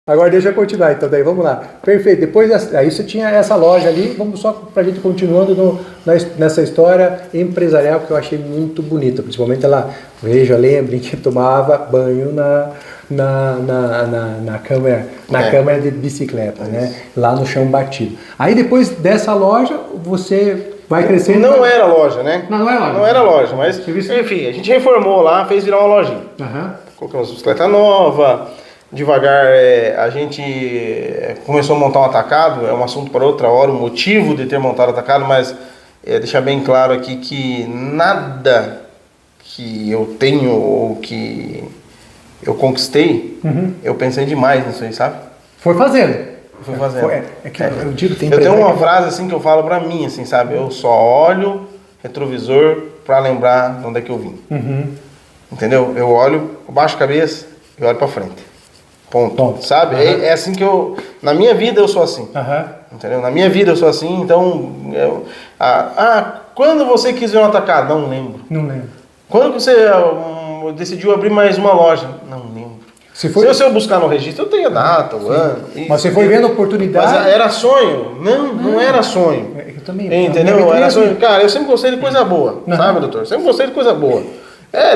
Agora deixa eu continuar, então daí vamos lá. Perfeito, depois aí você tinha essa loja ali, vamos só para a gente continuando nessa história empresarial que eu achei muito bonita, principalmente ela, lembrem que tomava banho na câmera de bicicleta, né? Lá no chão batido. Aí depois dessa loja, você vai crescendo... Não era loja, né? Não era loja. Não era loja, mas enfim, a gente reformou lá, fez virar uma lojinha. Colocamos bicicleta nova... Devagar a gente começou a montar um atacado, é um assunto para outra hora, o motivo de ter montado atacado, mas deixar bem claro aqui que nada que eu tenho ou que eu conquistei, eu pensei demais nisso aí, sabe? Foi fazendo. Fui fazendo. Eu digo, eu tenho uma frase assim que eu falo para mim, assim, sabe? Eu só olho retrovisor para lembrar de onde é que eu vim. Entendeu? Eu olho, eu baixo a cabeça e olho para frente. Ponto. Sabe? É assim que eu... Na minha vida eu sou assim. Entendeu? Na minha vida eu sou assim, então... quando você quis ver um atacado? Não lembro. Não lembro. Quando você decidiu abrir mais uma loja? Não lembro. Se eu buscar no registro, eu tenho a data, o ano... Mas você foi vendo a oportunidade... Mas era sonho? Não era sonho. Eu também... Entendeu? Era sonho. Cara, eu sempre gostei de coisa boa. Sabe, doutor? Sempre gostei de coisa boa.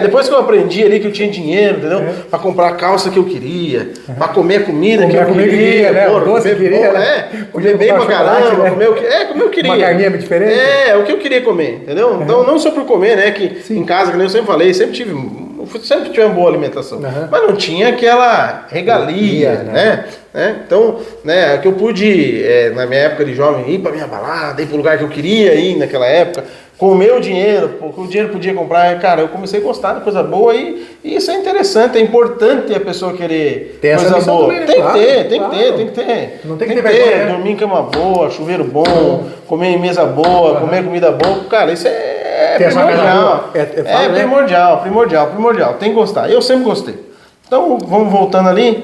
Depois que eu aprendi ali que eu tinha dinheiro, entendeu? Pra comprar a calça que eu queria, pra comer a comida que eu queria, né? O doce que eu queria, né? Comer bem pra caramba, né? Comer o que eu queria. Uma carninha diferente? O que eu queria comer, entendeu? Então, não só por comer, né? Que em casa, que eu sempre falei, sempre tive uma boa alimentação. Mas não tinha aquela regalia, né? Então, que eu pude, na minha época de jovem, ir pra minha balada, ir pro lugar que eu queria ir naquela época, com o meu dinheiro, porque o dinheiro podia comprar, cara, eu comecei a gostar de coisa boa e isso é interessante, é importante a pessoa querer ter coisa boa. Também, né? Tem que ter. Não tem que ter vergonha, dormir em cama boa, chuveiro bom, comer em mesa boa, comer comida boa, cara, isso é primordial. Primordial, tem que gostar. Eu sempre gostei. Então, vamos voltando ali.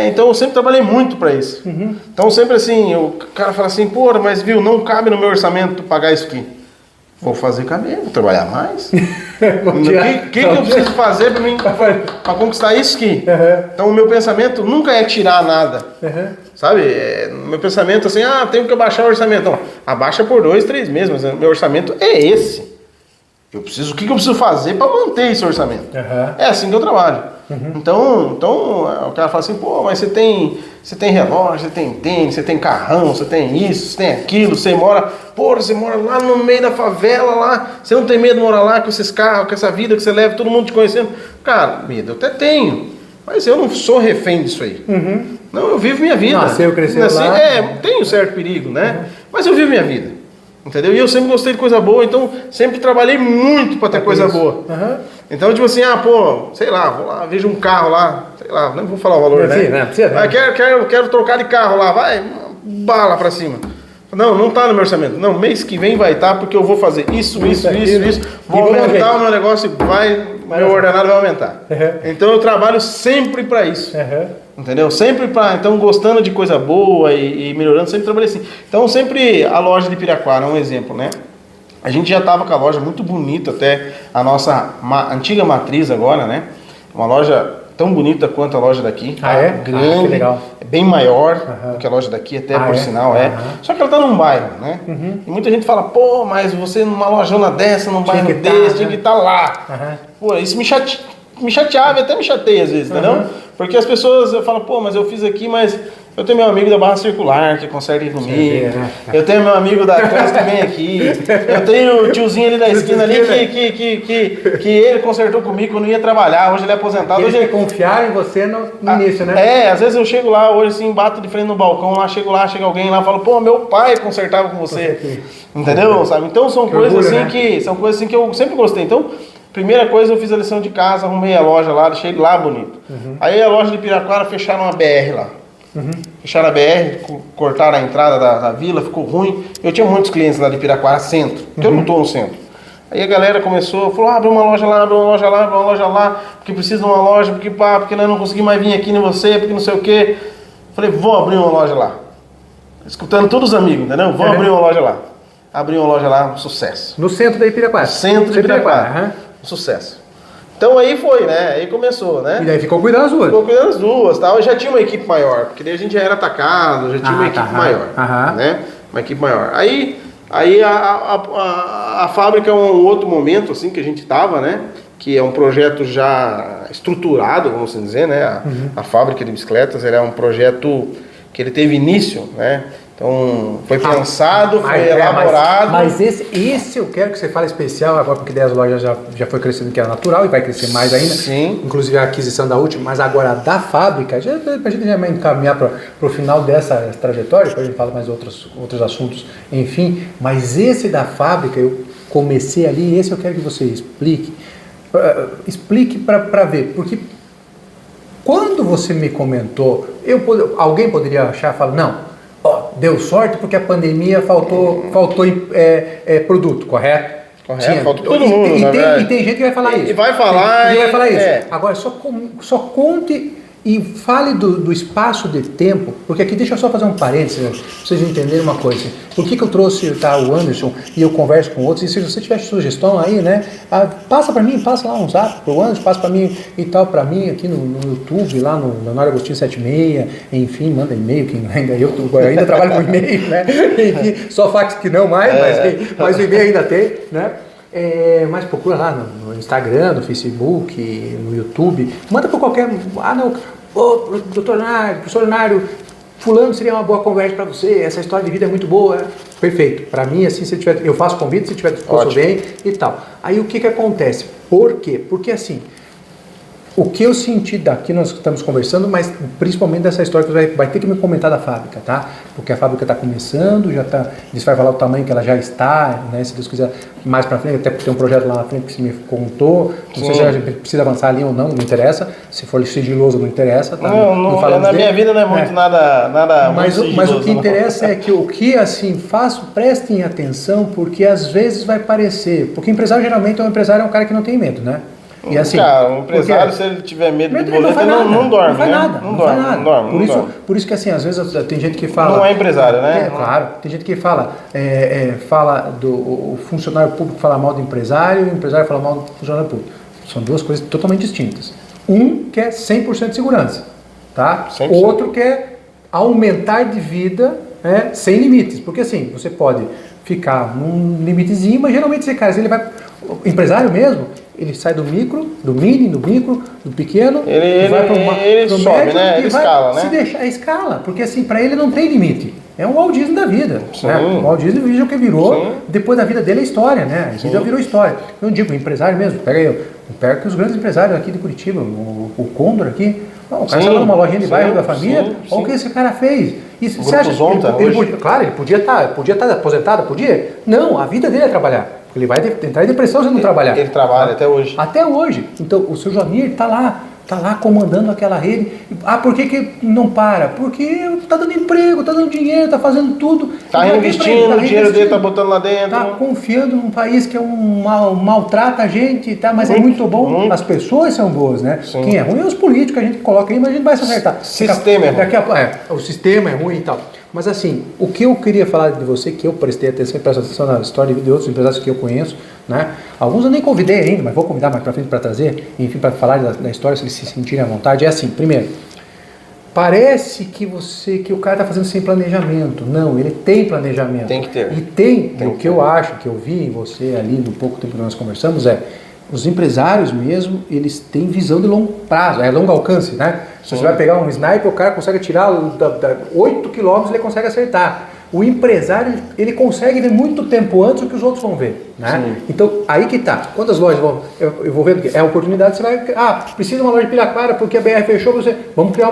Então eu sempre trabalhei muito para isso. Então sempre assim, o cara fala assim, pô, mas viu, não cabe no meu orçamento pagar isso aqui. Vou fazer caber, vou trabalhar mais. O que eu preciso fazer para conquistar isso aqui? Então o meu pensamento nunca é tirar nada. Sabe? Meu pensamento assim, tenho que abaixar o orçamento. Não, abaixa por 2, 3 meses, mas meu orçamento é esse. O que eu preciso fazer para manter esse orçamento? É assim que eu trabalho. Então o cara fala assim, pô, mas você tem relógio, você tem tênis, você tem carrão, você tem isso, você tem aquilo, você mora lá no meio da favela lá, você não tem medo de morar lá com esses carros, com essa vida que você leva, todo mundo te conhecendo? Cara, medo eu até tenho, mas eu não sou refém disso aí. Não, eu vivo minha vida. Nasceu, cresceu lá. Tem um certo perigo, né? Mas eu vivo minha vida. Entendeu? E eu sempre gostei de coisa boa, então sempre trabalhei muito para ter coisa boa. Então, tipo assim, sei lá, vou lá, vejo um carro lá, sei lá, não vou falar o valor, né? Não precisa, né? Quero trocar de carro lá, vai, bala para cima. Não tá no meu orçamento. Não, mês que vem vai estar, porque eu vou fazer isso. Vou aumentar o meu negócio e meu ordenado vai aumentar. Então eu trabalho sempre para isso. Entendeu? Sempre então gostando de coisa boa e melhorando, sempre trabalhei assim. Então sempre a loja de Piraquara é um exemplo, né? A gente já estava com a loja muito bonita, até a nossa antiga matriz agora, né? Uma loja tão bonita quanto a loja daqui. Grande, que legal. Bem maior do que a loja daqui, até por sinal Só que ela está num bairro, né? E muita gente fala, pô, mas você numa lojona dessa, num bairro desse, tinha que estar lá. Pô, isso me chateava e até me chateia às vezes, entendeu? Porque as pessoas falam, pô, mas eu fiz aqui, mas eu tenho meu amigo da Barra Circular que consegue ir comigo. Eu tenho meu amigo da Trans que vem aqui. Eu tenho o tiozinho ali da esquina ali que ele consertou comigo quando eu ia trabalhar. Hoje ele é aposentado. Ele confiar em você no início, né? Às vezes eu chego lá, hoje assim, bato de frente no balcão, chega alguém lá e fala, pô, meu pai consertava com você. Entendeu? Sabe? Então são coisas assim que eu sempre gostei. Então, primeira coisa, eu fiz a lição de casa, arrumei a loja lá, deixei lá bonito. Aí a loja de Piraquara fecharam uma BR lá. Fecharam a BR, cortaram a entrada da vila, ficou ruim. Eu tinha muitos clientes lá de Piraquara centro, porque eu não estou no centro. Aí a galera falou, abre uma loja lá, porque precisa de uma loja, porque nós não conseguimos mais vir aqui nem você, porque não sei o quê. Falei, vou abrir uma loja lá. Escutando todos os amigos, entendeu? Vou abrir uma loja lá. Abri uma loja lá, um sucesso. No centro da Piraquara? No centro de Piraquara, um sucesso. Então aí foi, né? Aí começou, né? E daí ficou cuidando das duas. Ficou cuidando das duas, tal. Eu já tinha uma equipe maior, porque daí a gente já era atacado, já tinha uma equipe maior, né? Uma equipe maior. Aí a fábrica é um outro momento, assim, que a gente tava, né? Que é um projeto já estruturado, vamos assim dizer, né? A fábrica de bicicletas, ele é um projeto que ele teve início, né? Então, foi pensado, foi elaborado. Mas esse eu quero que você fale especial agora, porque daí as lojas já foi crescendo, que era natural, e vai crescer mais ainda. Sim. Inclusive a aquisição da última, mas agora da fábrica, para a gente já encaminhar para o final dessa trajetória, depois a gente fala mais outros assuntos, enfim. Mas esse da fábrica, eu comecei ali, esse eu quero que você explique. Explique para ver, porque quando você me comentou, alguém poderia achar, falar, não, deu sorte porque a pandemia faltou produto, correto? Correto, faltou todo mundo, e tem gente que vai falar isso. E vai falar. Vai falar isso. Agora, só conte e fale do espaço de tempo, porque aqui deixa eu só fazer um parênteses, para vocês entenderem uma coisa. Por que eu trouxe o Anderson e eu converso com outros, e se você tiver sugestão aí, né, passa para mim, passa lá um zap pro Anderson, passa para mim e tal, para mim aqui no YouTube, lá no Leonardo Agostinho 76, enfim, manda e-mail, que eu ainda trabalho com e-mail, né, enfim, só fax que não mais, mas o e-mail ainda tem, né. Mas procura lá no Instagram, no Facebook, no YouTube, manda por qualquer... doutor Nário, professor Nário, fulano seria uma boa conversa para você, essa história de vida é muito boa. Perfeito, para mim, assim, se tiver, eu faço convite, se tiver disposto bem e tal. Aí o que acontece? Por quê? Porque assim, o que eu senti daqui, nós estamos conversando, mas principalmente dessa história que você vai ter que me comentar da fábrica, tá? Porque a fábrica está começando, você vai falar o tamanho que ela já está, né? Se Deus quiser, mais para frente, até porque tem um projeto lá na frente que você me contou, não sei se a gente precisa avançar ali ou não interessa, se for sigiloso não interessa, tá? Não na minha vida não é muito nada mas muito o que interessa é que o que assim faço, prestem atenção, porque às vezes vai parecer, porque empresário geralmente é um cara que não tem medo, né? E assim, cara, o empresário, se ele tiver medo de boleto, não dorme, não faz né? nada, Não dorme. Por isso que assim, às vezes tem gente que fala... Não é empresário, né? Claro, tem gente que fala o funcionário público fala mal do empresário e o empresário fala mal do funcionário público. São duas coisas totalmente distintas. Um quer 100% de segurança, tá? 100%. Outro quer aumentar de vida, né, sem limites, porque assim, você pode ficar num limitezinho, mas geralmente esse cara, ele vai... O empresário mesmo, ele sai do micro, do mini, do micro, do pequeno, ele vai para o sobe, né? Ele escala, né? Se deixar, escala, porque assim, para ele não tem limite. É um Walt Disney da vida. Né? O Walt Disney, veja o que virou, depois da vida dele é história, né? A vida virou história. Eu digo, o empresário mesmo, pega que os grandes empresários aqui de Curitiba, o Condor aqui, o cara saiu numa lojinha de bairro da família, olha o que esse cara fez. Isso, você acha, claro, ele podia estar aposentado, podia? Não, a vida dele é trabalhar. Ele vai entrar em depressão se não trabalhar. Ele trabalha até hoje. Até hoje. Então, o seu Joanir está lá comandando aquela rede. Por que não para? Porque está dando emprego, está dando dinheiro, está fazendo tudo. Está reinvestindo, o dinheiro dele está botando lá dentro. Está confiando num país que maltrata a gente, tá? Mas é muito bom. As pessoas são boas, né? Sim. Quem é ruim é os políticos, a gente coloca aí, mas a gente vai se acertar. O sistema é ruim. O sistema é ruim e tal. Mas assim, o que eu queria falar de você, que eu prestei atenção e presto atenção na história de outros empresários que eu conheço, né? Alguns eu nem convidei ainda, mas vou convidar mais pra frente para trazer, enfim, para falar da história, se eles se sentirem à vontade. É assim, primeiro, parece que o cara está fazendo sem planejamento. Não, ele tem planejamento. Tem que ter. E tem o que eu acho, que eu vi em você ali no pouco tempo que nós conversamos, os empresários mesmo, eles têm visão de longo prazo, longo alcance, né? Se você vai pegar um sniper, o cara consegue atirar 8 km, ele consegue acertar. O empresário, ele consegue ver muito tempo antes do que os outros vão ver, né? Sim. Então, aí que tá. Quantas lojas vão... Eu vou ver, é a oportunidade, você vai... precisa de uma loja de Piraquara porque a BR fechou, vamos criar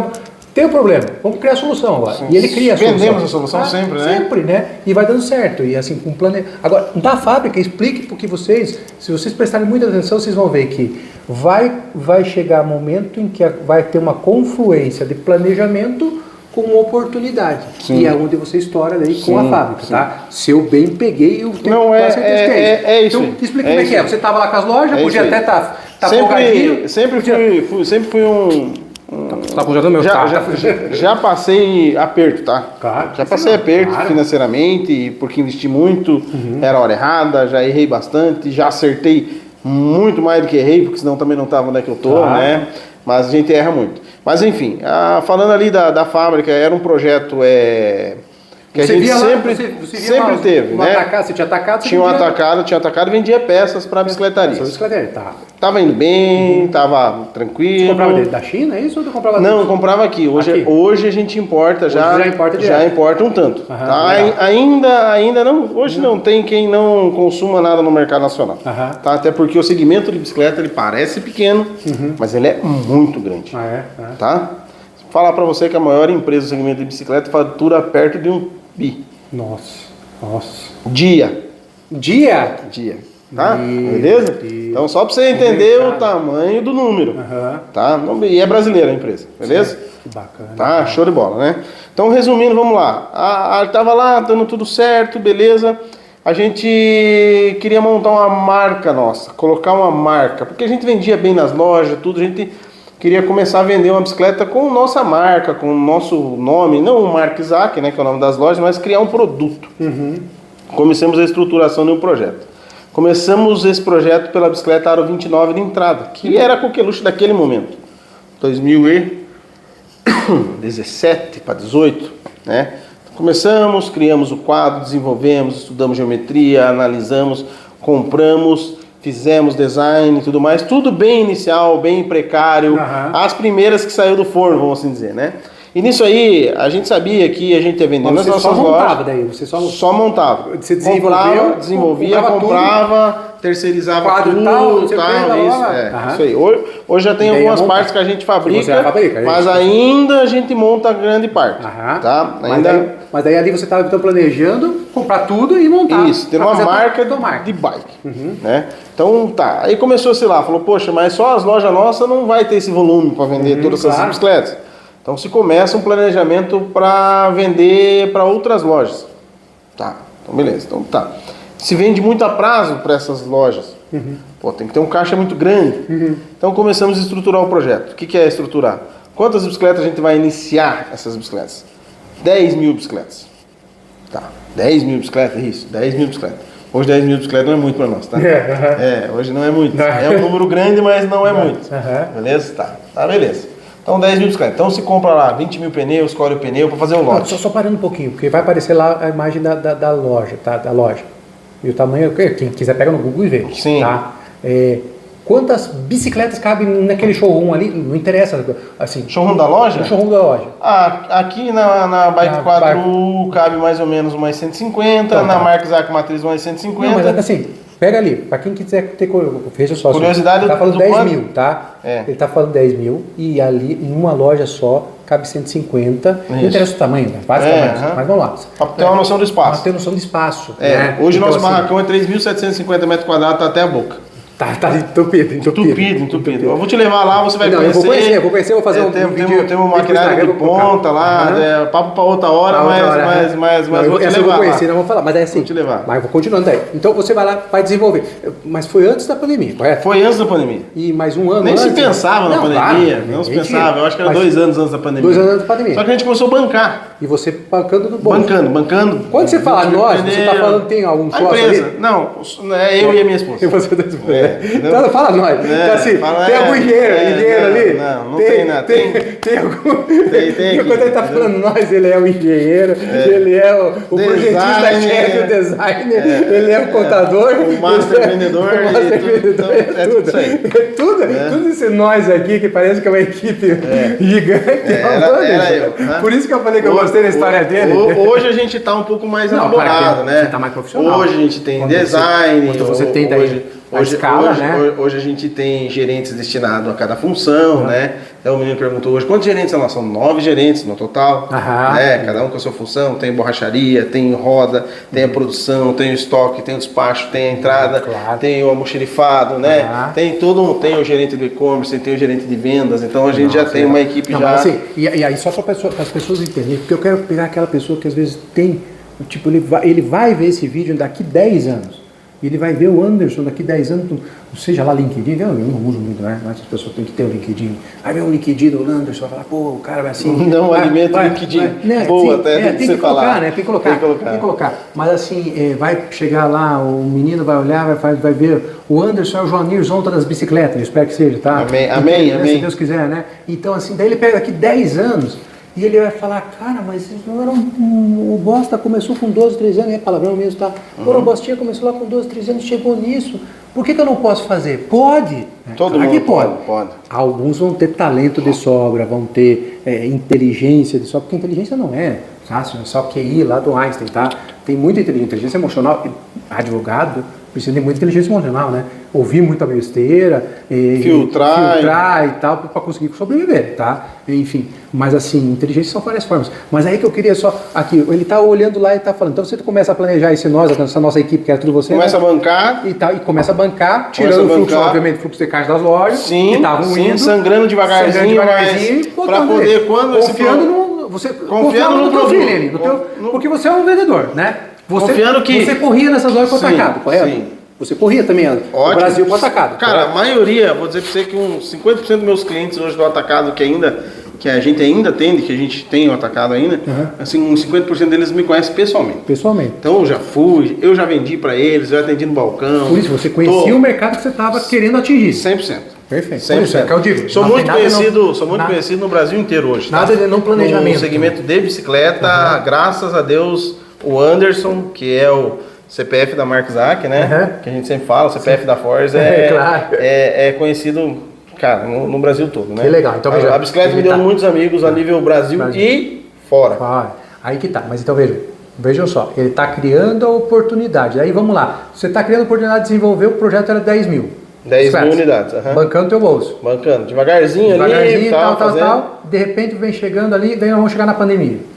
Tem um problema, vamos criar a solução agora. Sim. E ele cria a solução. Vendemos a solução sempre, né? Sempre, né? E vai dando certo. E assim, com plano. Agora, da fábrica, explique porque se vocês prestarem muita atenção, vocês vão ver que vai chegar um momento em que vai ter uma confluência de planejamento com oportunidade. Sim. E é onde você estoura daí com a fábrica, tá? Se eu bem peguei, eu tenho quase certeza que é isso. Então, explica como é que é. Você estava lá com as lojas, podia até estar folgadinho. Sempre fui um... Tá com meu já passei aperto, tá? Claro, já passei aperto financeiramente, porque investi muito, era a hora errada, já errei bastante, já acertei muito mais do que errei, porque senão também não estava onde é que eu tô, né? Mas a gente erra muito. Mas enfim, falando ali da fábrica, era um projeto que a gente sempre teve, né? Você tinha atacado? Tinha atacado e vendia peças para bicicletarias. Tá. Tava indo bem, tava tranquilo. Você comprava da China, é isso? Ou tu comprava Não, eu comprava aqui. Hoje a gente importa já importa um tanto. Tá? Ainda não, hoje não tem quem não consuma nada no mercado nacional. Tá? Até porque o segmento de bicicleta ele parece pequeno, mas ele é muito grande. Tá? Vou falar para você que a maior empresa do segmento de bicicleta fatura perto de 1 bi. Nossa. Dia. Tá? Beleza? Então, só para você entender o tamanho do número. Tá? E é brasileira a empresa, beleza? Que bacana. Tá? Show de bola, né? Então, resumindo, vamos lá. Tava lá, dando tudo certo, beleza. A gente queria montar uma marca nossa, colocar uma marca, porque a gente vendia bem nas lojas, tudo, a gente queria começar a vender uma bicicleta com nossa marca, com o nosso nome, não o Mark Isaac, né, que é o nome das lojas, mas criar um produto. Começamos a estruturação de um projeto. Começamos esse projeto pela bicicleta Aro 29 de entrada, que era a coqueluche daquele momento. 2017 para 18, né? Começamos, criamos o quadro, desenvolvemos, estudamos geometria, analisamos, compramos, fizemos design e tudo mais. Tudo bem inicial, bem precário. As primeiras que saiu do forno, vamos assim dizer, né? E nisso aí, a gente sabia que a gente ia vender nas nossas lojas. Você só montava. Você desenvolvia, comprava, terceirizava quadro tudo, tal, isso aí. Hoje já tem algumas partes que a gente fabrica, mas ainda a gente monta a grande parte. Tá? Mas daí ali você estava então planejando comprar tudo e montar. Isso, ter uma marca de bike. Né? Então tá, aí começou, sei lá, falou, poxa, mas só as lojas nossas não vai ter esse volume para vender todas essas bicicletas. Então se começa um planejamento para vender para outras lojas. Tá, então beleza, então tá. Se vende muito a prazo para essas lojas. Pô, tem que ter um caixa muito grande. Então começamos a estruturar o projeto. O que é estruturar? Quantas bicicletas a gente vai iniciar essas bicicletas? 10 mil bicicletas. Tá, 10 mil bicicletas, isso, 10 mil bicicletas. Hoje 10 mil bicicletas não é muito para nós, tá? Hoje não é muito. É um número grande, mas não é muito. Beleza? Tá, beleza. Então 10 mil bicicletas. Então se compra lá 20 mil pneus, escolhe o pneu para fazer o lote. Só parando um pouquinho, porque vai aparecer lá a imagem da loja, tá? Da loja. E o tamanho, quem quiser pega no Google e vê. Sim. Tá? Quantas bicicletas cabem naquele showroom ali? Não interessa. Assim, showroom da loja? No showroom da loja. Aqui na Bike 4 cabe mais ou menos umas 150, então, na Mark Isaac Matriz umas 150. Não, mas assim, pega ali, para quem quiser ter veja só. Curiosidade, ele tá falando do 10 quanto? mil, tá? Ele tá falando 10 mil e ali em uma loja só cabe 150. Não interessa o tamanho, né? Vários tamanhos, mas vamos lá. Para ter uma noção do espaço. Para ter noção do espaço. Hoje então, nosso barracão é 3.750 metros quadrados, tá até a boca. Tá entupido. Eu vou te levar lá, você vai conhecer. Eu vou conhecer, vou fazer um vídeo. Tem um maquinário de ponta lá, papo para outra hora, mas vou te levar. Eu vou conhecer, não vou falar, mas é assim. Vou te levar. Mas vou continuando daí. Então você vai lá, vai desenvolver. Mas foi antes da pandemia, correto? Foi antes da pandemia. E mais um ano Nem antes. se pensava na pandemia, não se pensava. Eu acho que era 2 anos antes da pandemia. 2 anos antes da pandemia. Só que a gente começou a bancar. E você bancando no bolso. Bancando. Quando você fala nós, você está falando tem algum sócio empresa. ali? Não, é eu e a minha esposa. E você da esposa. Então fala nós. Então, assim, tem algum engenheiro ali? Não tem nada. Tem algum... Tem quando ele está falando nós, ele é o engenheiro, ele é o projetista-chefe, o designer, ele é o contador. O master vendedor. É tudo isso aí. Tudo esse nós aqui, que parece que é uma equipe gigante. Era eu. Por isso que eu falei que eu gostei da história dele. Hoje a gente está um pouco mais elaborado, né? Você está mais profissional. Hoje a gente tem design. Quando você tem daí a escala, né? Hoje a gente tem gerentes destinados a cada função, né? Então o menino perguntou hoje, quantos gerentes são? São 9 gerentes no total, né? Cada um com a sua função, tem borracharia, tem roda, tem a produção, tem o estoque, tem o despacho, tem a entrada, tem o almoxerifado, né? Tem tem o gerente do e-commerce, tem o gerente de vendas, então a gente já tem uma equipe já... Mas assim, e aí só para as pessoas entenderem, porque eu quero pegar aquela pessoa que às vezes tem, tipo, ele vai ver esse vídeo daqui 10 anos. E ele vai ver o Anderson daqui 10 anos, seja lá LinkedIn, eu não uso muito, né? Mas as pessoas têm que ter o LinkedIn. Aí vem o LinkedIn do Anderson, vai falar, pô, o cara vai assim... Não alimenta o LinkedIn. Né? Boa, Sim, até tem que falar. Colocar, né? Tem que colocar. Mas assim, vai chegar lá, o menino vai olhar, vai ver, o Anderson é o Joanir Zonta das bicicletas, eu espero que seja, tá? Amém, então, amém, né, amém. Se Deus quiser, né? Então assim, daí ele pega daqui 10 anos... E ele vai falar, cara, mas não era o Bosta começou com 12, 13 anos, é palavrão mesmo, tá? O Bostinha começou lá com 12, 13 anos, chegou nisso. Por que eu não posso fazer? Pode! Todo claro mundo que pode. Alguns vão ter talento de sobra, vão ter inteligência de sobra, porque inteligência não é fácil, é só QI lá do Einstein, tá? Tem muita inteligência emocional, advogado precisa de muita inteligência emocional, né? Ouvir muita besteira, filtrar e tal, para conseguir sobreviver, tá? Enfim, mas assim, inteligência são várias formas. Mas aí que eu queria só, aqui, ele tá olhando lá e tá falando, então você começa a planejar essa nossa equipe, que era tudo você, começa, né? A bancar. E começa a bancar, tirando o fluxo, obviamente, o fluxo de caixa das lojas, sim, que estavam indo. Sangrando devagarzinho para poder, quando confiando no produto. Porque você é um vendedor, né? Você corria nessas lojas com o atacado, correto? Sim. Você corria também, ótimo. O Brasil com o atacado. Cara, a maioria, vou dizer para você que uns 50% dos meus clientes hoje do atacado que a gente ainda atende, que a gente tem o atacado ainda, assim, uns 50% deles me conhecem pessoalmente. Então eu já vendi para eles, eu atendi no balcão. Por isso, você conhecia o mercado que você estava querendo atingir. 100%. Perfeito. 100%. É que eu digo. Sou muito conhecido no Brasil inteiro hoje. Nada de não planejamento. No segmento de bicicleta, graças a Deus, o Anderson, que é o CPF da Mark Zack, né? Que a gente sempre fala, o CPF da Forza é conhecido, cara, no Brasil todo, né? Que legal. Então, veja, a bicicleta me deu muitos amigos a nível Brasil e fora. Aí que tá. Mas então vejam só, ele está criando a oportunidade. Aí vamos lá. Você está criando a oportunidade de desenvolver, o projeto era 10 mil. 10 mil unidades. Bancando teu bolso. Bancando, devagarzinho ali, tal. De repente vem chegando ali, vamos chegar na pandemia.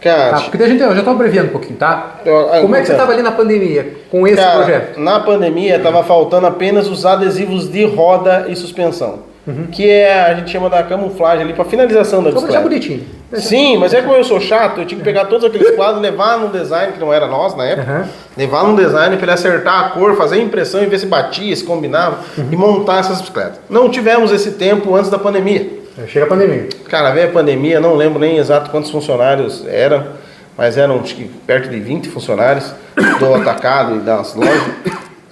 Cara, porque eu já estou abreviando um pouquinho, tá? Como é que você estava ali na pandemia com esse projeto? Na pandemia estava faltando apenas os adesivos de roda e suspensão, que a gente chama da camuflagem ali para finalização da bicicleta. Só bonitinho. Sim, mas como eu sou chato, eu tinha que pegar todos aqueles quadros, levar no design, que não era nosso na época, levar no design para ele acertar a cor, fazer a impressão e ver se batia, se combinava e montar essas bicicletas. Não tivemos esse tempo antes da pandemia. Chega a pandemia. Cara, veio a pandemia, não lembro nem exato quantos funcionários eram, mas eram perto de 20 funcionários do atacado e das lojas.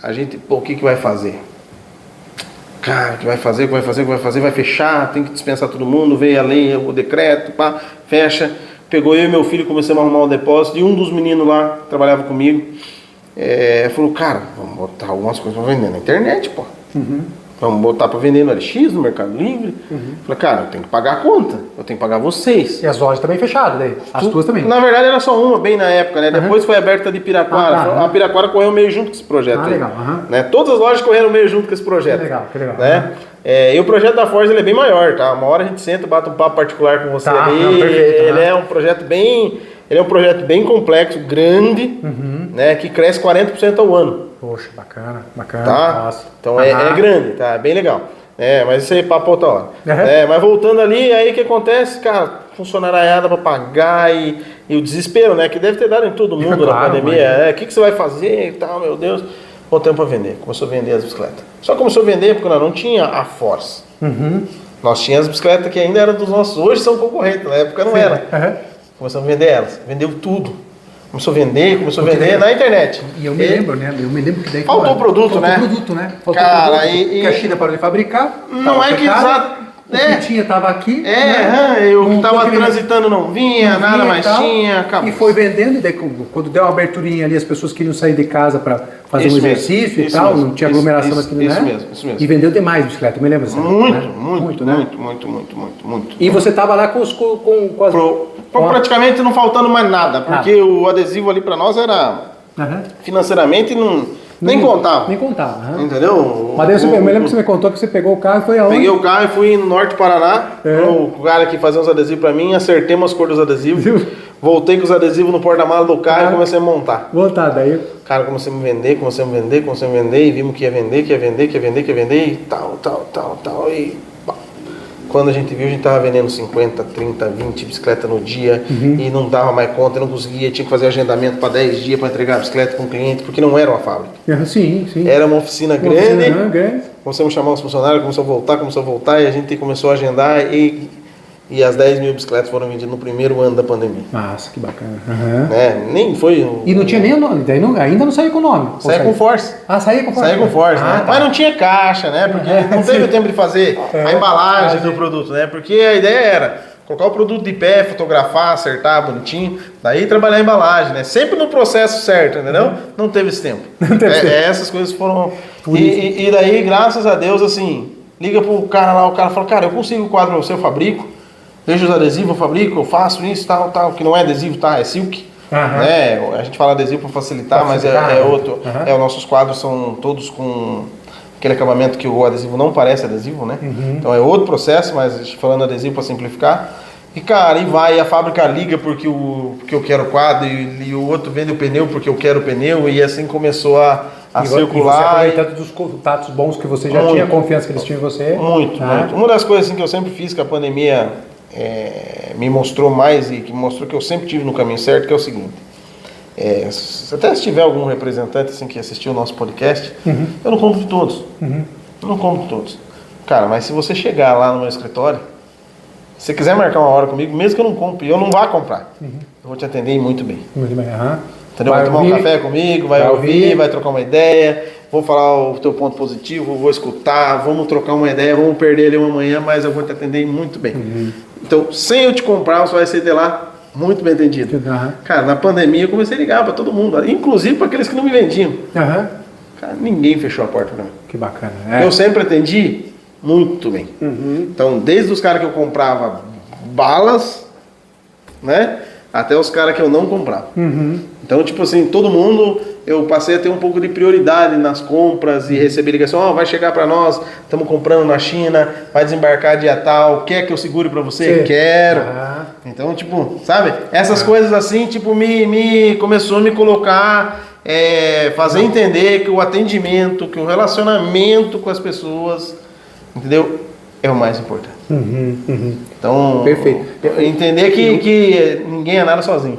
A gente, o que vai fazer? Cara, o que vai fazer? Vai fechar, tem que dispensar todo mundo, veio a lei, o decreto, pá, fecha. Pegou eu e meu filho, começamos a arrumar o depósito, e um dos meninos lá, que trabalhava comigo, falou, cara, vamos botar algumas coisas pra vender na internet, pô. Vamos botar para vender no LX, no Mercado Livre. Falei, cara, eu tenho que pagar a conta, eu tenho que pagar vocês. E as lojas também fechadas, daí? As tuas também? Na verdade era só uma, bem na época, né? Depois foi aberta a de Piraquara. A Piraquara correu meio junto com esse projeto. Legal. Né? Todas as lojas correram meio junto com esse projeto. Que legal. Né? E o projeto da Forza ele é bem maior, tá? Uma hora a gente senta, bate um papo particular com você ali. Perfeito, ele é um projeto bem... Ele é um projeto bem complexo, grande, né? Que cresce 40% ao ano. Poxa, bacana. Tá? Nossa. Então é grande, tá? É bem legal. Mas isso aí é papo outra hora. Mas voltando ali, aí o que acontece? Cara, funcionariada para pagar e o desespero, né? Que deve ter dado em todo mundo na pandemia. O que você vai fazer e tal, meu Deus. Voltamos para vender. Começou a vender as bicicletas. Só começou a vender porque nós não tinha a Force. Nós tínhamos as bicicletas que ainda eram dos nossos. Hoje são concorrentes, na época não era. Começamos a vender elas. Vendeu tudo. Começou a vender na internet. E eu me lembro, né? Que daí faltou produto, né? Cara, porque a China parou de fabricar. Não é que exato. O que tinha estava aqui. O que estava transitando não vinha, nada mais tinha. Acabou. E foi vendendo, e daí quando deu uma aberturinha ali, as pessoas queriam sair de casa para fazer um exercício e tal, não tinha aglomeração, mas que não era. Isso mesmo. E vendeu demais bicicleta, eu me lembro assim. Muito. E você estava lá com as praticamente não faltando mais nada, porque o adesivo ali para nós era financeiramente nem contava. Entendeu? Mas daí eu me lembro que você me contou que você pegou o carro e foi aonde? Peguei o carro e fui no norte do Paraná, o cara que fazia uns adesivos para mim, acertei umas cores dos adesivos, voltei com os adesivos no porta-malas do carro e comecei a montar. Daí? Cara, comecei a vender e vimos que ia vender e tal, e pá. quando a gente viu, a gente tava vendendo 50, 30, 20 bicicletas no dia e não dava mais conta, não conseguia, tinha que fazer agendamento para 10 dias para entregar a bicicleta para um cliente, porque não era uma fábrica. Sim. Era uma oficina grande. Começamos a chamar os funcionários, começou a voltar e a gente começou a agendar e as 10 mil bicicletas foram vendidas no primeiro ano da pandemia. Nossa, que bacana. Nem foi... E não tinha nem o nome, daí ainda não saiu com o nome. Saía com Force. Saía com Force. Saía com Force, né? Tá. Mas não tinha caixa, né? Porque não teve o tempo de fazer a embalagem do produto, né? Porque a ideia era colocar o produto de pé, fotografar, acertar bonitinho, daí trabalhar a embalagem, né? Sempre no processo certo, entendeu? Não teve esse tempo. Essas coisas foram... E daí, graças a Deus, assim, liga pro cara lá, o cara fala, cara, eu consigo o quadro pra você, eu fabrico, vejo os adesivos, eu fabrico, eu faço isso, tal, que não é adesivo, tá? É silk. Né? A gente fala adesivo para facilitar, mas é outro. Os nossos quadros são todos com aquele acabamento que o adesivo não parece adesivo, né? Então é outro processo, mas falando adesivo para simplificar. E cara, e a fábrica liga porque eu quero o quadro e o outro vende o pneu porque eu quero o pneu e assim começou a circular. E você aproveitando dos contatos bons que você já tinha, confiança que eles tinham em você. Muito. Uma das coisas assim, que eu sempre fiz que a pandemia me mostrou mais e que mostrou que eu sempre tive no caminho certo, que é o seguinte. Até se tiver algum representante assim, que assistiu o nosso podcast, eu não compro de todos. Eu não compro de todos. Cara, mas se você chegar lá no meu escritório, se você quiser marcar uma hora comigo, mesmo que eu não compre, eu não vá comprar, eu vou te atender muito bem. Muito bem, Entendeu? Vai tomar um café comigo, vai ouvir, vai trocar uma ideia, vou falar o teu ponto positivo, vou escutar, vamos trocar uma ideia, vamos perder ali uma manhã, mas eu vou te atender muito bem. Então, sem eu te comprar, você vai sair de lá muito bem atendido. Cara, na pandemia eu comecei a ligar para todo mundo, inclusive para aqueles que não me vendiam. Cara, ninguém fechou a porta para mim. Que bacana. Eu sempre atendi muito bem. Então, desde os caras que eu comprava balas, né, até os caras que eu não comprava. Então, tipo assim, todo mundo, eu passei a ter um pouco de prioridade nas compras e receber ligação, vai chegar para nós, estamos comprando na China, vai desembarcar dia tal, quer que eu segure para você? Sim. Quero. Então, tipo, sabe? Essas coisas assim, tipo, me começou a me colocar, fazer entender que o atendimento, que o relacionamento com as pessoas, entendeu? É o mais importante. Então, perfeito. Entender que ninguém é nada sozinho.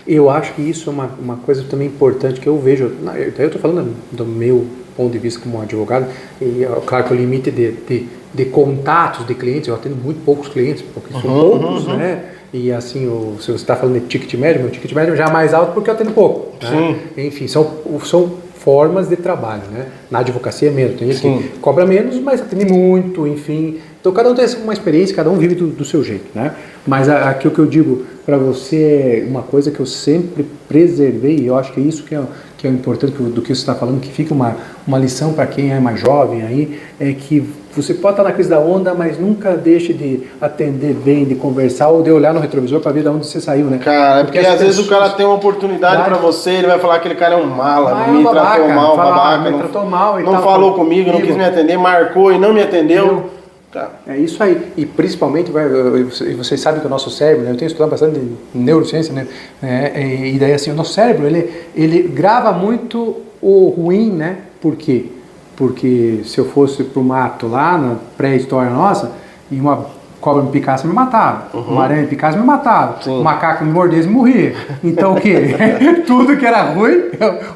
Eu acho que isso é uma coisa também importante que eu vejo. Eu estou falando do meu ponto de vista como advogado, e claro que o limite de contatos de clientes, eu atendo muito poucos clientes, porque são poucos, né? E assim, se você está falando de ticket médio, meu ticket médio já é mais alto porque eu atendo pouco. Né? Enfim, são formas de trabalho, né? Na advocacia mesmo, tem gente que cobra menos, mas atende muito, enfim. Então cada um tem uma experiência, cada um vive do seu jeito, né? Mas aqui o que eu digo para você é uma coisa que eu sempre preservei, e eu acho que é isso que é o importante do que você está falando, que fica uma lição para quem é mais jovem aí, é que você pode estar na crise da onda, mas nunca deixe de atender bem, de conversar ou de olhar no retrovisor para ver de onde você saiu, né? Cara, porque às vezes o cara tem uma oportunidade para você, ele vai falar que aquele cara é um mala, me tratou mal, babaca, não falou comigo, não quis me atender, marcou e não me atendeu. Tá. É isso aí. E principalmente, vocês sabem que o nosso cérebro, né, eu tenho estudado bastante neurociência, né, e daí assim, o nosso cérebro, ele grava muito o ruim, né? Por quê? Porque se eu fosse pro mato lá, na pré-história nossa, e uma cobra me picasse, me matava. Uma aranha me picasse, me matava. Um macaco me mordesse, me morria. Então o quê? Tudo que era ruim,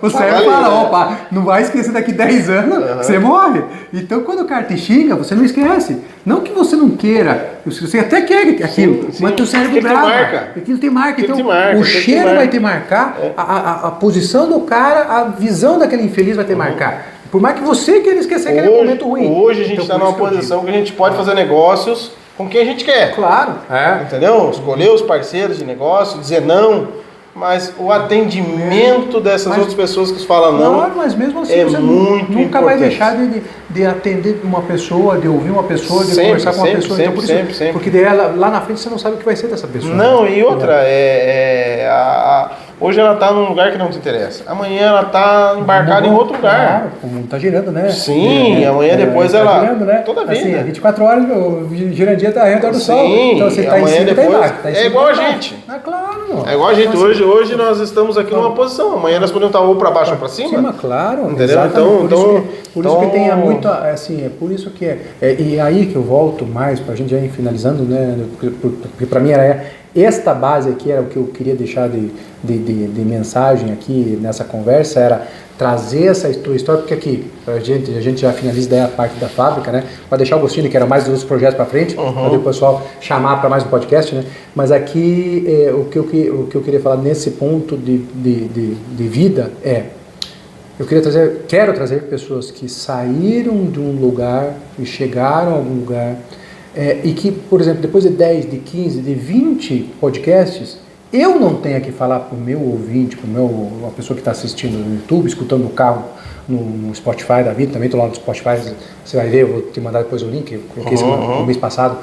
o cérebro fala, opa, não vai esquecer daqui 10 anos, você morre. Então quando o cara te xinga, você não esquece. Não que você não queira, você até quer aquilo, mas teu cérebro grava. Aquilo tem marca. Então o cheiro vai te marcar, a posição do cara, a visão daquele infeliz vai te marcar. Por mais que você queira esquecer aquele momento ruim. Hoje a gente está numa posição que a gente pode fazer negócios com quem a gente quer. Claro. Entendeu? Escolher os parceiros de negócio, dizer não, mas o atendimento dessas outras pessoas que falam não, claro, mas mesmo assim, é muito nunca importante. Vai deixar de atender uma pessoa, de ouvir uma pessoa, de conversar com uma pessoa. Sempre. Porque daí lá na frente você não sabe o que vai ser dessa pessoa. Não, e outra, Hoje ela está num lugar que não te interessa. Amanhã ela está embarcada em outro lugar. Claro, o mundo está girando, né? Sim, amanhã depois ela... Tá girando, né? Toda a vida. Assim, 24 horas o girandinha está ao redor do sol. Sim, Então você está em cima, depois... tá embaixo. Tá em cima, é igual tá a embaixo. gente. Ah, claro. É igual a gente. Hoje nós estamos aqui numa posição. Amanhã nós podemos estar ou para baixo ou para cima. Claro. Entendeu? Por isso que tem muito, assim, é por isso que e aí que eu volto mais para a gente já ir finalizando, né? Porque para mim era esta base aqui era o que eu queria deixar de mensagem aqui nessa conversa, era trazer essa tua história, porque aqui a gente já finaliza daí a parte da fábrica, né? Para deixar o gostinho, que era mais dos outros projetos para frente, para o pessoal chamar para mais um podcast, né? Mas aqui o que eu queria falar nesse ponto de vida quero trazer pessoas que saíram de um lugar e chegaram a algum lugar e que, por exemplo, depois de 10, de 15, de 20 podcasts, eu não tenho que falar para o meu ouvinte, para uma pessoa que está assistindo no YouTube, escutando no carro, no Spotify da vida, também estou lá no Spotify, você vai ver, eu vou te mandar depois o link, eu coloquei no mês passado,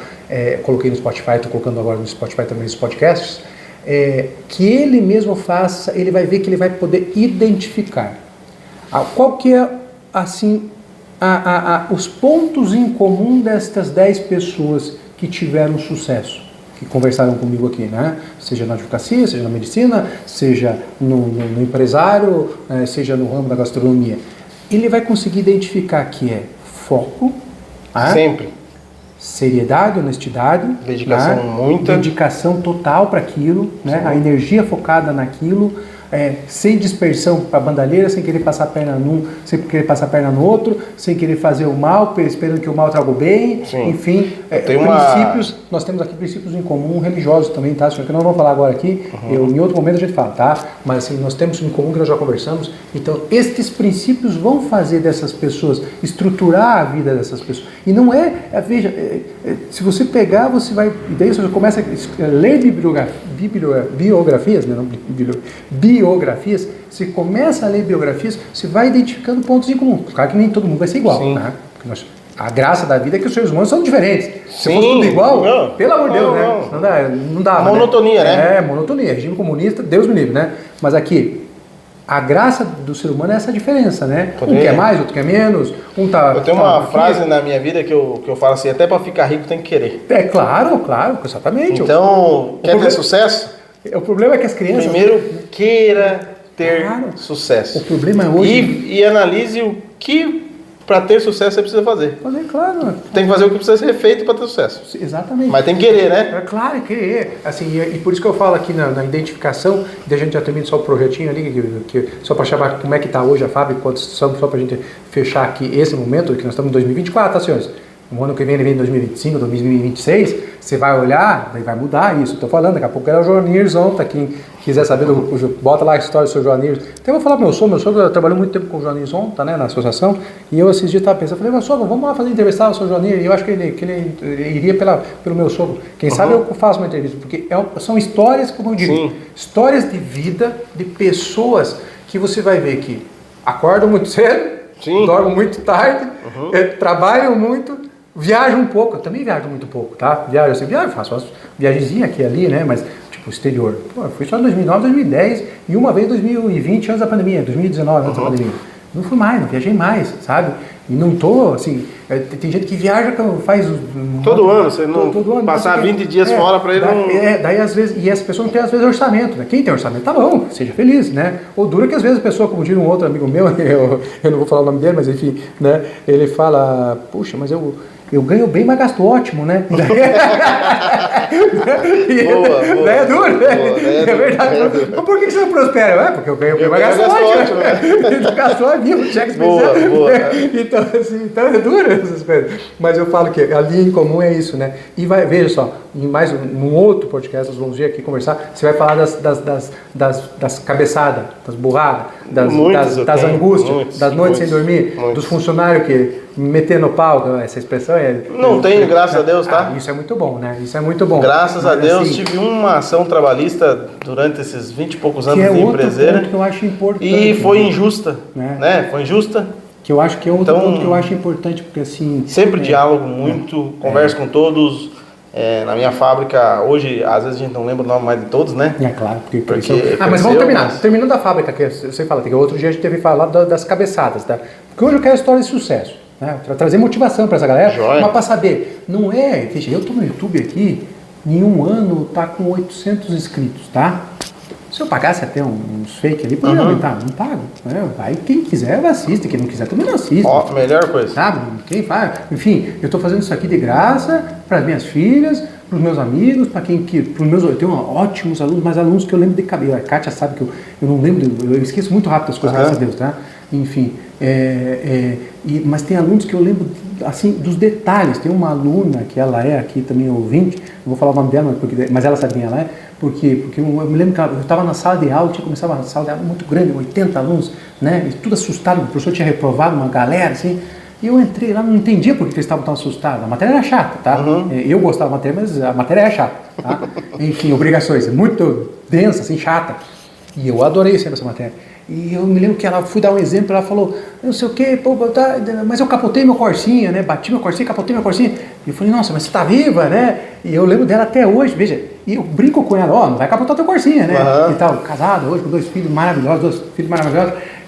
coloquei no Spotify, estou colocando agora no Spotify também os podcasts, que ele mesmo faça, ele vai ver que ele vai poder identificar qual que é, assim, os pontos em comum destas 10 pessoas que tiveram sucesso, que conversaram comigo aqui, né? Seja na advocacia, seja na medicina, seja no empresário, seja no ramo da gastronomia. Ele vai conseguir identificar que é foco, sempre, seriedade, honestidade, dedicação muita, dedicação total para aquilo, né? A energia focada naquilo, sem dispersão para a bandalheira, sem querer passar a perna num, sem querer passar a perna no outro, sem querer fazer o mal, esperando que o mal traga o bem. Sim. Enfim, princípios, nós temos aqui princípios em comum religiosos também, tá? Isso que não vou falar agora aqui, em outro momento a gente fala, tá? Mas assim, nós temos em comum que nós já conversamos, então estes princípios vão fazer dessas pessoas, estruturar a vida dessas pessoas. E não veja, se você pegar, você vai, daí você começa a ler biografias, né? Não, biografias, você começa a ler biografias, você vai identificando pontos em comum. Claro que nem todo mundo vai ser igual, né? Porque a graça da vida é que os seres humanos são diferentes. Se fosse tudo igual, pelo amor de Deus, né? Não dá. Monotonia, né? Monotonia. Regime comunista, Deus me livre, né? Mas aqui, a graça do ser humano é essa diferença, né? Um quer mais, outro quer menos, Eu tenho uma frase na minha vida que eu falo assim, até para ficar rico tem que querer. Claro, exatamente. Então, quer ter sucesso? O problema é que as crianças... Primeiro, queira ter sucesso. O problema é hoje... E analise o que, para ter sucesso, você precisa fazer. Claro. Tem que fazer o que precisa ser feito para ter sucesso. Exatamente. Mas tem que querer, né? Claro, é querer. Assim, e por isso que eu falo aqui na identificação, e a gente já termina só o projetinho ali, só para chamar como é que está hoje a fábrica, quantos são, só para a gente fechar aqui esse momento, que nós estamos em 2024, tá, senhores? No ano que vem, ele vem em 2025, 2026, você vai olhar, daí vai mudar isso. Estou falando, daqui a pouco era o Joanirzão, tá? Quem quiser saber, bota lá a história do seu Joanir. Então eu vou falar pro meu sogro trabalhou muito tempo com o Joanirzão, tá, né, na associação, e eu esses dias estava pensando, falei, meu sogro, vamos lá fazer entrevistar o seu Joanir, e eu acho que ele iria pelo meu sogro. Quem sabe eu faço uma entrevista, porque são histórias, como eu digo, histórias de vida de pessoas que você vai ver que acordam muito cedo, dormem muito tarde, trabalham muito, viajo um pouco, eu também viajo muito pouco, tá? Faço umas viagenzinhas aqui e ali, né? Mas, tipo, exterior. Pô, eu fui só em 2009, 2010 e uma vez em 2020, antes da pandemia, 2019, antes da pandemia. Não fui mais, não viajei mais, sabe? E não tô, assim, tem gente que viaja, faz... Todo ano, você não todo ano, passar 20 dias fora para ele não... Daí às vezes, e essa pessoa não tem às vezes orçamento, né? Quem tem orçamento, tá bom, seja feliz, né? Ou dura que às vezes a pessoa, como diz um outro amigo meu, eu não vou falar o nome dele, mas enfim, né? Ele fala, puxa, mas eu ganho bem, mas gasto ótimo, né? Boa. É duro, né? É verdade. Mas por que você não prospera? Porque eu ganho bem, mas gasto ótimo. Então gastou a minha, cheque especial. Boa. Então, assim, então é duro essas coisas. Mas eu falo que a linha em comum é isso, né? E veja só, num outro podcast, nós vamos vir aqui conversar, você vai falar das cabeçadas, das burradas, das angústias, das noites sem dormir, dos funcionários que meter no pau, essa expressão não tenho, graças a Deus, tá? Isso é muito bom, né? Isso é muito bom. Graças a Deus, assim, tive uma ação trabalhista durante esses 20 e poucos anos de empreseira. Que eu acho importante. E foi injusta, né? Foi injusta. Que eu acho que é outro ponto que eu acho importante, porque assim... Sempre diálogo muito, converso com todos, Na minha fábrica, hoje, às vezes a gente não lembra o nome mais de todos, né? É claro, porque mas vamos terminar. Terminando a fábrica, que você fala, que outro dia a gente teve falado das cabeçadas, tá? Porque hoje eu quero história de sucesso, né? Trazer motivação para essa galera, Joia. mas para saber, não é, veja, eu tô no YouTube aqui, em um ano tá com 800 inscritos, tá? Se eu pagasse até uns fake ali, poderia aumentar, não pago. Né? Aí quem quiser assiste, quem não quiser também não assiste. Ó, melhor coisa. Sabe? Quem faz? Enfim, eu estou fazendo isso aqui de graça para as minhas filhas, para os meus amigos, para quem que. Eu tenho ótimos alunos, mas alunos que eu lembro de cabeça. A Kátia sabe que eu não lembro, eu esqueço muito rápido as coisas, graças a Deus, tá? Enfim. Mas tem alunos que eu lembro assim dos detalhes. Tem uma aluna que ela é aqui também ouvinte, não vou falar o nome dela, mas ela sabe quem ela é. Por quê? Porque eu me lembro que eu estava na sala de aula, começava uma sala de aula muito grande, 80 alunos, né? E tudo assustado, o professor tinha reprovado uma galera, assim. E eu entrei lá, não entendia por que eles estavam tão assustados. A matéria era chata, tá? Eu gostava da matéria, mas a matéria é chata, tá? Enfim, obrigações, muito densa, assim, chata. E eu adorei sempre essa matéria. E eu me lembro que ela, fui dar um exemplo, ela falou, não sei o que, mas eu capotei meu Corsinha, né? Bati meu Corsinha, capotei meu Corsinha. E eu falei, nossa, mas você tá viva, né? E eu lembro dela até hoje, veja, e eu brinco com ela, não vai capotar teu Corsinha, né? E tal, casada hoje com 2 filhos maravilhosos,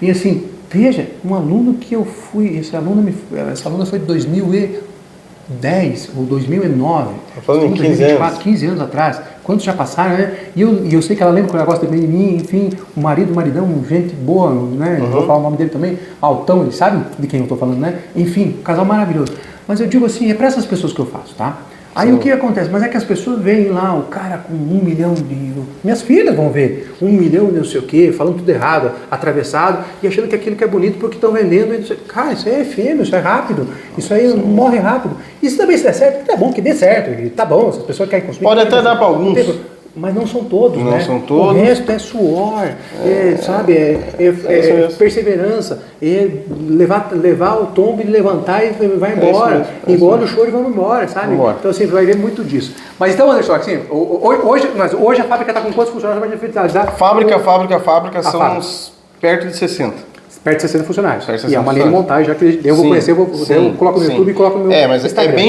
E assim, veja, um aluno que eu fui, essa aluna foi de 2010 ou 2009. Tá falando em 15 anos. 15 anos atrás. Quantos já passaram, né? E eu sei que ela lembra que o negócio também de mim, enfim, o maridão, gente boa, né? Vou falar o nome dele também, altão, ele sabe de quem eu tô falando, né? Enfim, casal maravilhoso. Mas eu digo assim, é para essas pessoas que eu faço, tá? Aí o que acontece? Mas é que as pessoas veem lá o cara com 1 milhão de... Minhas filhas vão ver 1 milhão de não sei o quê, falando tudo errado, atravessado, e achando que aquilo que é bonito porque estão vendendo. E cara, isso aí é efêmero, isso é rápido, isso aí morre rápido. Isso também se der certo, tá bom que dê certo, tá bom, se as pessoas querem consumir... Pode até dar para alguns. Mas não são todos, não né? são todos. O resto é suor, sabe? Perseverança, levar o tombo e levantar e vai embora. Engole o choro e vamos embora, sabe? Então assim, vai ver muito disso. Mas então, Anderson, assim, hoje a fábrica está com quantos funcionários para finalizar? Fábrica são perto de 60. Perto de 60 funcionários. E é uma linha de montagem, já que eu vou conhecer, eu coloco no YouTube e coloco no meu mas Instagram.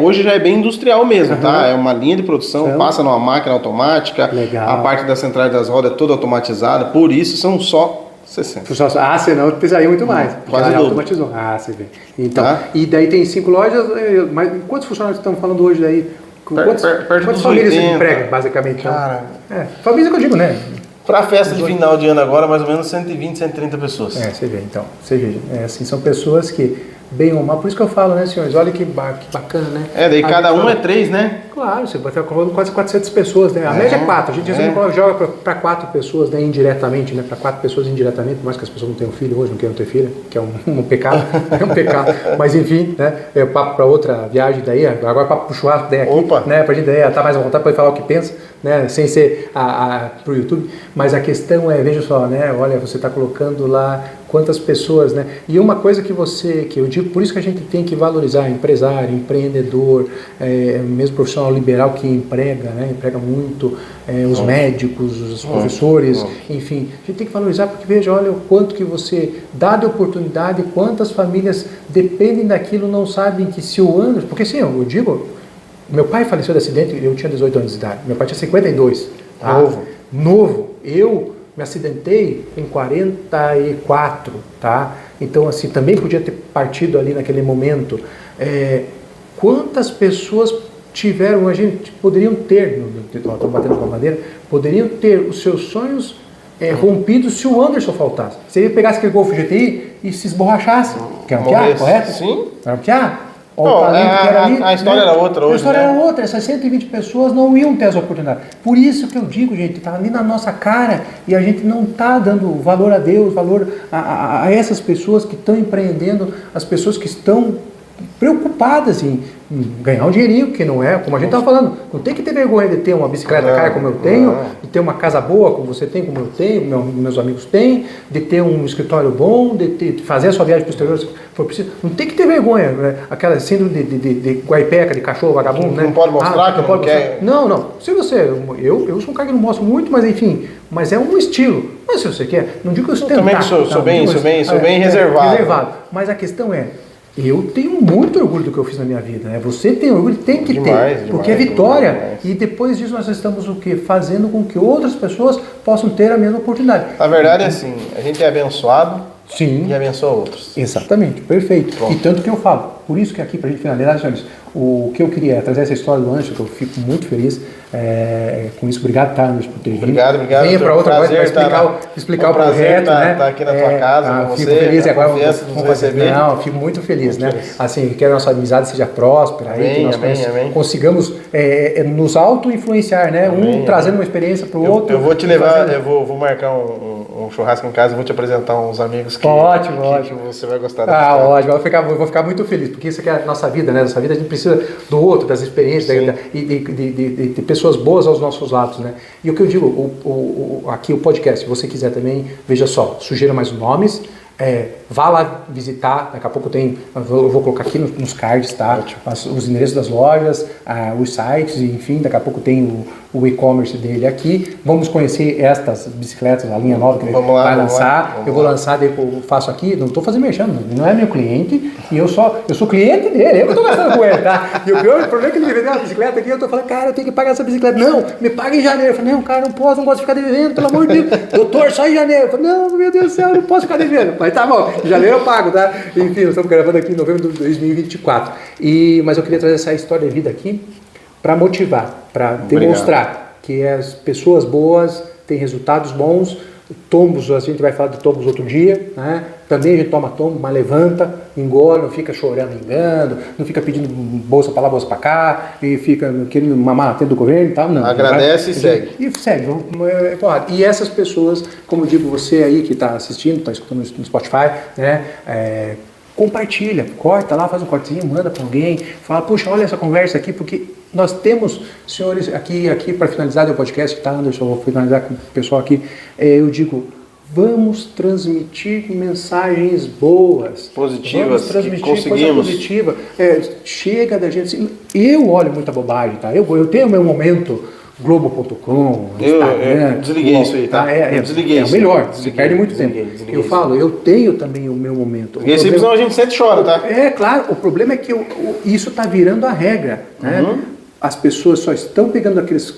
hoje já é bem industrial mesmo, tá? É uma linha de produção, passa numa máquina automática. Legal. A parte da central das rodas é toda automatizada, por isso são só 60. Senão precisaria muito mais. Quase já automatizou. Você vê. Então, e daí tem 5 lojas, mas quantos funcionários estamos falando hoje daí? Quantas famílias você emprega, basicamente? Cara... família que eu digo, né? Para a festa de final de ano agora, mais ou menos 120, 130 pessoas. Você vê, então. Você veja, assim, são pessoas que, bem ou mal, por isso que eu falo, né, senhores? Olha que bacana, né? Daí cada um é 3, né? Claro, você vai estar falando quase 400 pessoas, né? A média é 4. A gente sempre joga para 4 pessoas, né, indiretamente, né? Para 4 pessoas indiretamente, por mais que as pessoas não tenham filho hoje, não queiram ter filho, que é um pecado. É um pecado. Mas enfim, né? É papo para outra viagem daí. Agora papo pro churrasco daí aqui. Né? Pra gente daí estar mais à vontade para falar o que pensa, né? Sem ser pro YouTube. Mas a questão é, veja só, né? Olha, você está colocando lá quantas pessoas, né? E uma coisa que eu digo, por isso que a gente tem que valorizar empresário, empreendedor, mesmo profissional liberal que emprega, né? Emprega muito, os médicos, os professores, enfim, a gente tem que valorizar porque veja, olha o quanto que você dá de oportunidade, quantas famílias dependem daquilo, não sabem que se o ano, porque assim, eu digo, meu pai faleceu de acidente, eu tinha 18 anos de idade, meu pai tinha 52, tá? Novo, eu me acidentei em 44, tá? Então, assim, também podia ter partido ali naquele momento. Quantas pessoas tiveram, a gente poderiam ter, estou batendo com a madeira, poderiam ter os seus sonhos rompidos se o Anderson faltasse. Se ele pegasse aquele Golf GTI e se esborrachasse, que é um piá, correto? Sim. É um piá? A história era outra hoje. A história era outra, essas 120 pessoas não iam ter essa oportunidade. Por isso que eu digo, gente, está ali na nossa cara e a gente não está dando valor a Deus, valor a essas pessoas que estão empreendendo, as pessoas que estão preocupadas em ganhar um dinheirinho, que não é, como a gente estava falando, não tem que ter vergonha de ter uma bicicleta cara como eu tenho, de ter uma casa boa como você tem, como eu tenho, meus amigos têm, de ter um escritório bom, de fazer a sua viagem para o exterior se for preciso. Não tem que ter vergonha, né? Aquela síndrome de guaipeca, de cachorro vagabundo, né? Não pode mostrar que não pode quer. Não. Se você, eu sou um cara que não mostro muito, mas enfim, mas é um estilo. Mas se você quer, não digo que eu também sou bem reservado. Mas a questão é, Eu tenho muito orgulho do que eu fiz na minha vida, né? Você tem orgulho, tem que ter, porque é vitória. Demais. E depois disso nós estamos o quê? Fazendo com que outras pessoas possam ter a mesma oportunidade. A verdade é assim, a gente é abençoado. Sim. E abençoa outros. Exatamente, perfeito. Pronto. E tanto que eu falo, por isso que aqui, para a gente finalizar, senhores, o que eu queria é trazer essa história do Anderson, que eu fico muito feliz com isso. Obrigado, tá, Anderson, por ter vindo. Obrigado. Venha para outra coisa para explicar o projeto, né? Estar aqui na tua casa, com fico você, feliz e agora vamos receber. Não, fico muito feliz, né? Assim, que a nossa amizade seja próspera, amém, que nós consigamos nos auto-influenciar, né? Amém, trazendo uma experiência para o outro. Eu vou te levar, eu vou marcar um churrasco em casa, vou te apresentar uns amigos que você vai gostar da ótimo, eu vou ficar muito feliz, porque isso aqui é a nossa vida, né? Nossa vida a gente precisa do outro, das experiências de pessoas boas aos nossos lados, né? E o que eu digo, aqui o podcast, se você quiser também, veja só, sugira mais nomes, vá lá visitar, daqui a pouco eu vou colocar aqui nos cards, tá? Os endereços das lojas, os sites, enfim, daqui a pouco tem o e-commerce dele aqui. Vamos conhecer estas bicicletas, a linha nova que ele vai lançar. Eu vou lançar, eu faço aqui, não estou fazendo merchan, não é meu cliente, e eu sou cliente dele, eu que estou gastando com ele, tá? E o pior problema é que ele me vendeu uma bicicleta aqui, eu estou falando, cara, eu tenho que pagar essa bicicleta. Não, me paga em janeiro. Eu falei, não, cara, não gosto de ficar devendo, pelo amor de Deus. Doutor, só em janeiro. Eu falei, não, meu Deus do céu, eu não posso ficar devendo. Mas tá bom, em janeiro eu pago, tá? Enfim, nós estamos gravando aqui em novembro de 2024. Mas eu queria trazer essa história de vida aqui para motivar, para demonstrar que as pessoas boas têm resultados bons. Tombos, a gente vai falar de tombos outro dia, né? Também a gente toma tombo, mas levanta, engole, não fica chorando, engano, não fica pedindo bolsa para lá, bolsa para cá, e fica querendo mamar na tenda do governo e tal, não. Agradece e segue. E segue. E essas pessoas, como eu digo, você aí que está assistindo, está escutando no Spotify, né? Compartilha, corta lá, faz um cortezinho, manda para alguém, fala, puxa, olha essa conversa aqui, porque nós temos, senhores, aqui para finalizar o podcast, tá, Anderson, eu vou finalizar com o pessoal aqui, eu digo, vamos transmitir mensagens boas, positivas, vamos transmitir coisa positiva, chega da gente, eu olho muita bobagem, tá, eu tenho meu momento, Globo.com, Instagram. Eu desliguei isso aí, tá? É o melhor, você perde muito tempo. Eu falo, eu tenho também o meu momento. Porque senão a gente sempre chora, tá? Claro, o problema é que isso está virando a regra, né? As pessoas só estão pegando aqueles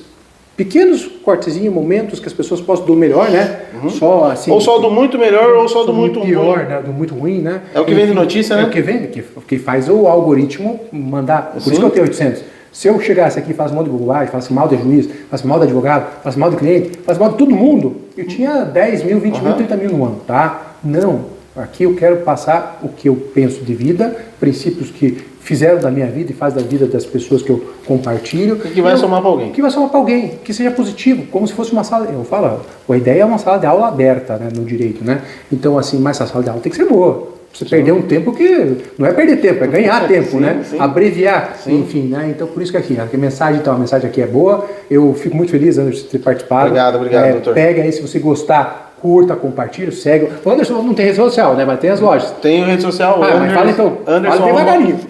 pequenos cortezinhos, momentos que as pessoas possam do melhor, né? Só assim. Ou só do muito melhor ou só do muito pior, ruim. Né? Do muito ruim, né? É o que vem de notícia, né? É o que vem, que faz o algoritmo mandar. Por isso que eu tenho 800. Se eu chegasse aqui e falasse mal de bobagem, falasse mal de juiz, falasse mal de advogado, falasse mal de cliente, falasse mal de todo mundo, eu tinha 10 mil, 20 mil, 30 mil no ano, tá? Não. Aqui eu quero passar o que eu penso de vida, princípios que fizeram da minha vida e faz da vida das pessoas que eu compartilho. E que vai somar para alguém. Que vai somar para alguém, que seja positivo, como se fosse uma sala, eu falo, a ideia é uma sala de aula aberta, né, no direito, né? Então assim, mas essa sala de aula tem que ser boa. Você perder um tempo que não é perder tempo, é ganhar tempo, né? Sim. Abreviar, enfim, né? Então por isso que aqui, a mensagem aqui é boa. Eu fico muito feliz, Anderson, de ter participado. Obrigado, doutor. Pega aí, se você gostar, curta, compartilha, segue. O Anderson não tem rede social, né? Mas tem as lojas. Tem rede social. Mas fala então. Anderson,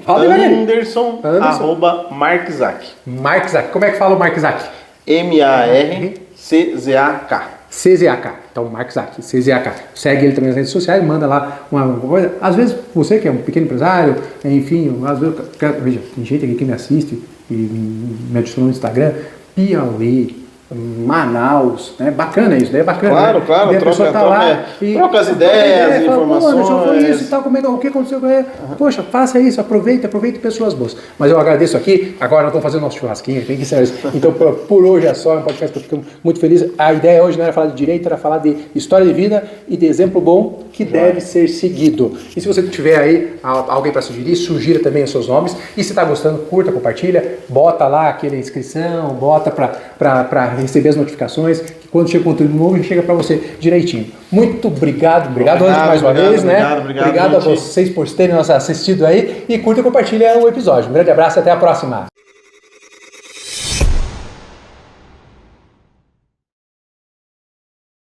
fala devagarinho. Anderson. @Marczak. Marczak. Como é que fala o Marczak? MARCZAK. CZAK, então Marczak, CZAK. Segue ele também nas redes sociais, manda lá uma coisa. Às vezes você que é um pequeno empresário, enfim, às vezes, veja, tem gente aqui que me assiste e me adicionou no Instagram, Piauí, Manaus, né? Bacana isso, né? Bacana. Claro, né? troca as ideias, informações. Foi isso e tal, o que aconteceu? Poxa, faça isso, aproveite pessoas boas. Mas eu agradeço aqui, agora nós vamos fazer o nosso churrasquinho, tem que ser isso. Então, por hoje é só, um podcast que eu fico muito feliz. A ideia hoje não era falar de direito, era falar de história de vida e de exemplo bom que deve ser seguido. E se você tiver aí alguém para sugira também os seus nomes. E se está gostando, curta, compartilha, bota lá aquela inscrição, bota para receber as notificações, que quando chega conteúdo novo, chega para você direitinho. Muito obrigado, Anderson, mais uma vez, né? Obrigado a vocês por terem nos assistido aí, e curta e compartilha o episódio. Um grande abraço e até a próxima.